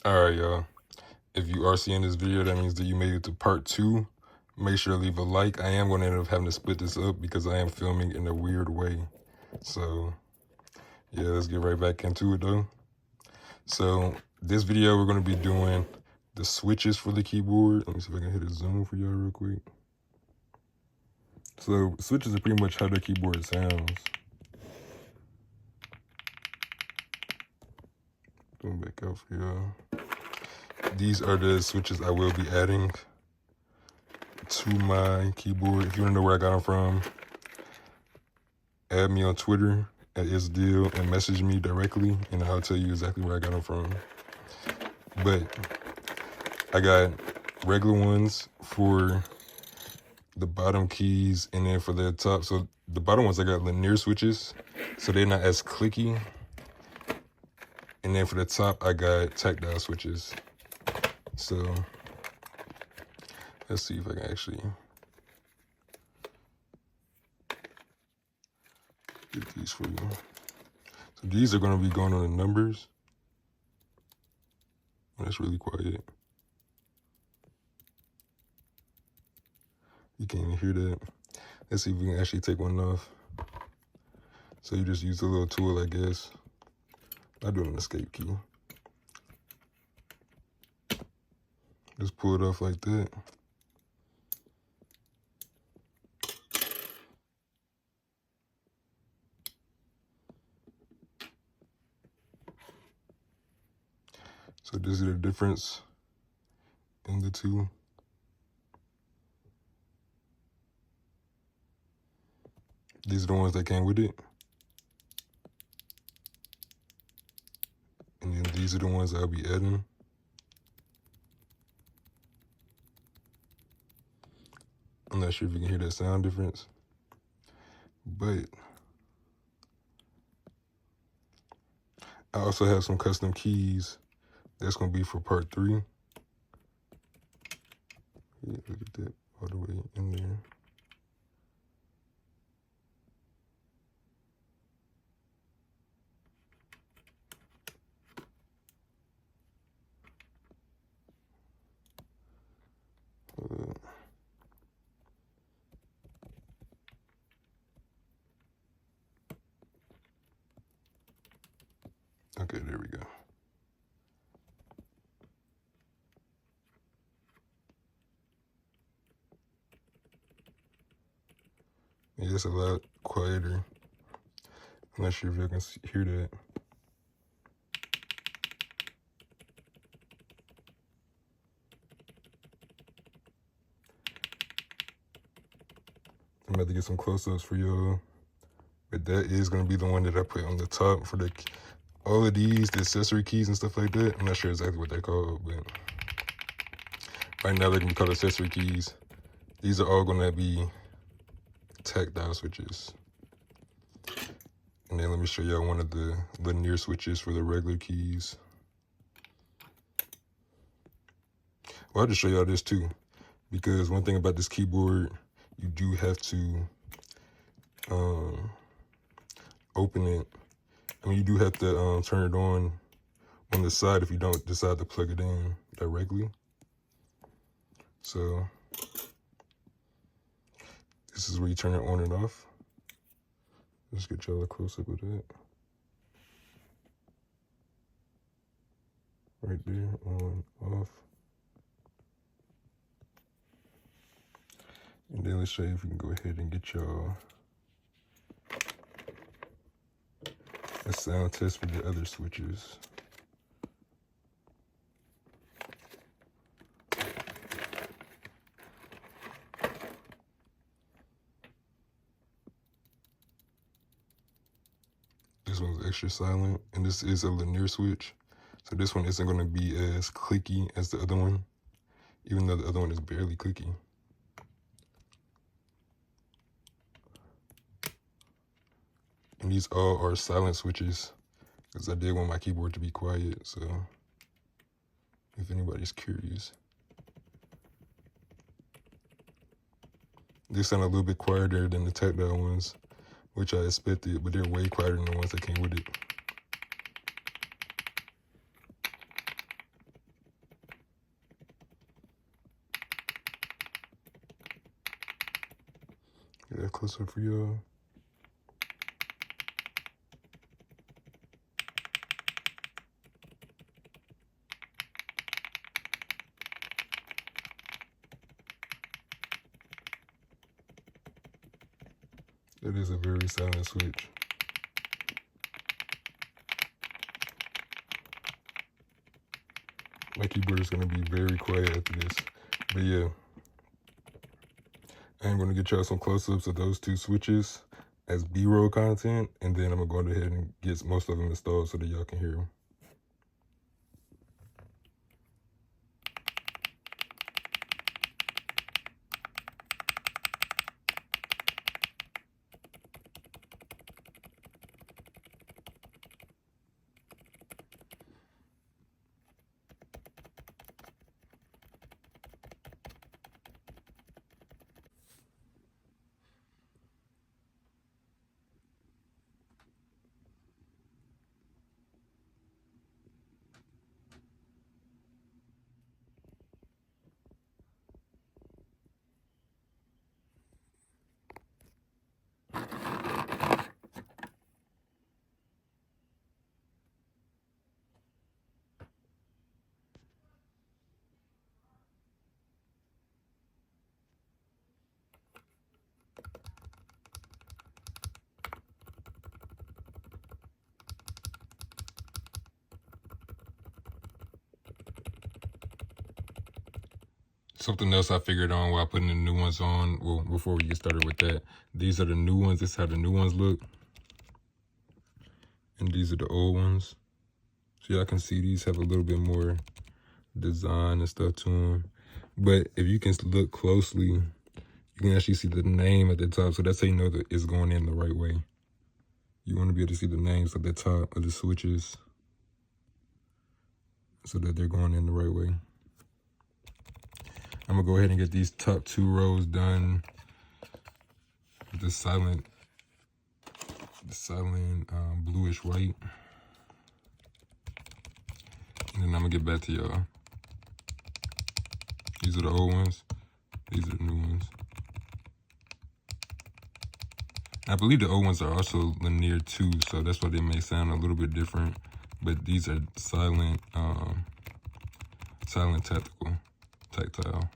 All right, y'all. If you are seeing this video, that means that you made it to part 2. Make sure to leave a like. I am going to end up having to split this up because I am filming in a weird way. So, yeah, let's get right back into it, though. So, this video, we're going to be doing the switches for the keyboard. Let me see if I can hit a zoom for y'all real quick. So, switches are pretty much how the keyboard sounds. Going back out for y'all. These are the switches I will be adding to my keyboard. If you want to know where I got them from, add me on Twitter at IITSDYL and message me directly, and I'll tell you exactly where I got them from. But I got regular ones for the bottom keys, and then for the top. So the bottom ones, I got linear switches, so they're not as clicky. And then for the top, I got tactile switches. So let's see if I can actually get these for you. So these are going to be going on the numbers. That's really quiet. You can't even hear that. Let's see if we can actually take one off. So you just use a little tool, I guess. I do an escape key. Just pull it off like that. So this is the difference in the two. These are the ones that came with it. And then these are the ones I'll be adding. I'm not sure if you can hear that sound difference, but I also have some custom keys. That's going to be for part 3. Yeah, look at that, all the way in there. Okay, there we go. Yeah, it's a lot quieter. I'm not sure if you can hear that. I'm about to get some close-ups for y'all. But that is going to be the one that I put on the top for the all of these, the accessory keys and stuff like that. I'm not sure exactly what they're called, but right now they're going to be called accessory keys. These are all going to be tactile switches. And then let me show y'all one of the linear switches for the regular keys. Well, I'll just show y'all this too, because one thing about this keyboard, you do have to open it. I mean, you do have to turn it on the side if you don't decide to plug it in directly. So this is where you turn it on and off. Let's get y'all a close-up of that. Right there, on, off. And then let's show you if we can go ahead and get y'all a sound test for the other switches. This one's extra silent, and this is a linear switch. So this one isn't going to be as clicky as the other one, even though the other one is barely clicky. And these all are silent switches, because I did want my keyboard to be quiet, so if anybody's curious. They sound a little bit quieter than the tactile ones, which I expected, but they're way quieter than the ones that came with it. that close up for y'all. That is a very silent switch. My keyboard is going to be very quiet after this. But yeah, I'm going to get y'all some close-ups of those two switches as B-roll content, and then I'm going to go ahead and get most of them installed so that y'all can hear them. Something else I figured on while putting the new ones on, well, before we get started with that, these are the new ones. This is how the new ones look. And these are the old ones. So y'all can see these have a little bit more design and stuff to them. But if you can look closely, you can actually see the name at the top. So that's how you know that it's going in the right way. You want to be able to see the names at the top of the switches so that they're going in the right way. I'm going to go ahead and get these top 2 rows done. The silent bluish white. And then I'm going to get back to y'all. These are the old ones. These are the new ones. I believe the old ones are also linear too, so that's why they may sound a little bit different. But these are silent tactile.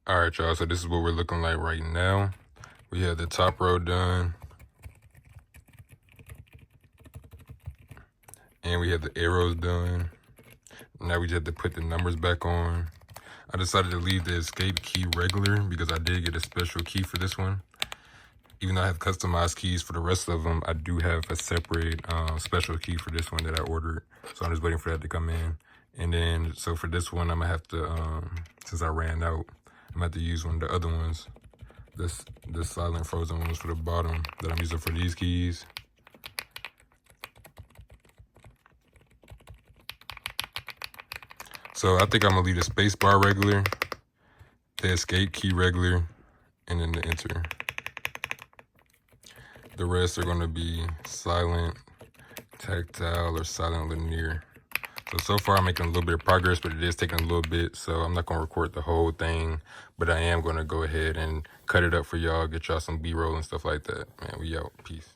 All right, y'all, so this is what we're looking like right now. We have the top row done. And we have the arrows done. Now we just have to put the numbers back on. I decided to leave the escape key regular because I did get a special key for this one. Even though I have customized keys for the rest of them, I do have a separate special key for this one that I ordered. So I'm just waiting for that to come in. And then, so for this one, I'm gonna have to, since I ran out, I'm gonna have to use one of the other ones. The silent frozen ones for the bottom that I'm using for these keys. So I think I'm gonna leave the space bar regular, the escape key regular, and then the enter. The rest are gonna be silent, tactile, or silent linear. So far I'm making a little bit of progress, but it is taking a little bit, so I'm not gonna record the whole thing, but I am gonna go ahead and cut it up for y'all, get y'all some B-roll and stuff like that. Man, we out. Peace.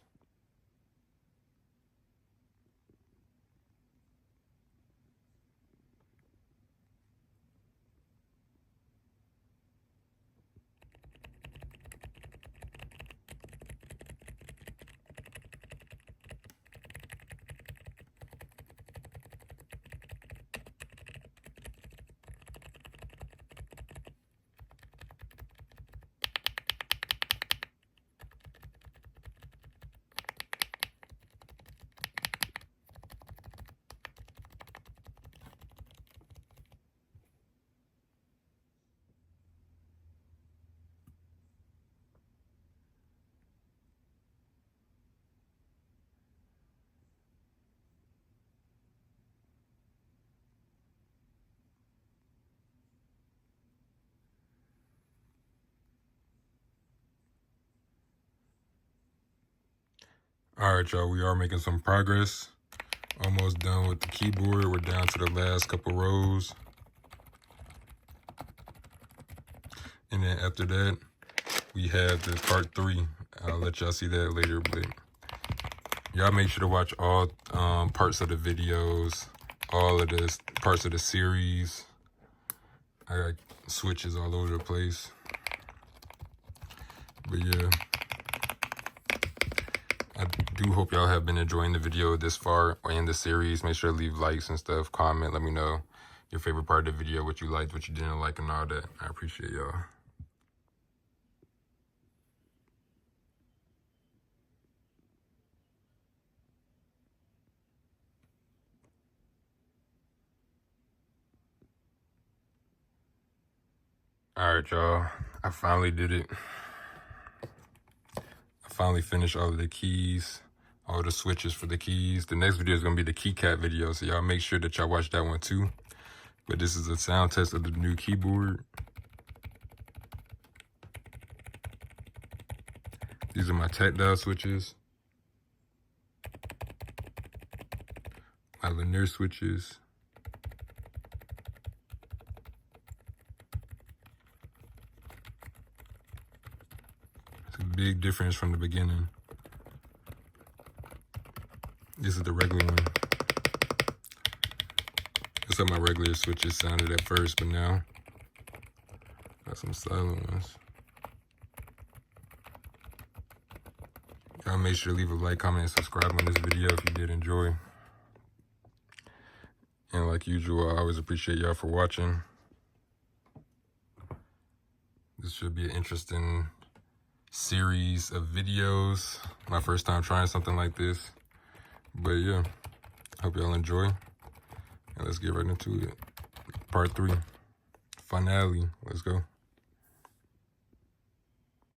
All right, y'all, we are making some progress. Almost done with the keyboard. We're down to the last couple rows. And then after that, we have the part 3. I'll let y'all see that later, but y'all make sure to watch all parts of the videos, all of the parts of the series. I got switches all over the place. But yeah, I do hope y'all have been enjoying the video this far in the series. Make sure to leave likes and stuff, comment, let me know your favorite part of the video, what you liked, what you didn't like, and all that. I appreciate y'all. All right, y'all. I finally did it. I finally finished all of the keys, all the switches for the keys. The next video is going to be the keycap video, so y'all make sure that y'all watch that one too. But this is a sound test of the new keyboard. These are my tactile switches, my linear switches, it's a big difference from the beginning. This is the regular one. That's how my regular switches sounded at first, but now got some silent ones. Y'all make sure to leave a like, comment, and subscribe on this video if you did enjoy. And like usual, I always appreciate y'all for watching. This should be an interesting series of videos. My first time trying something like this. But yeah, hope y'all enjoy. And let's get right into it. Part 3. Finale. Let's go.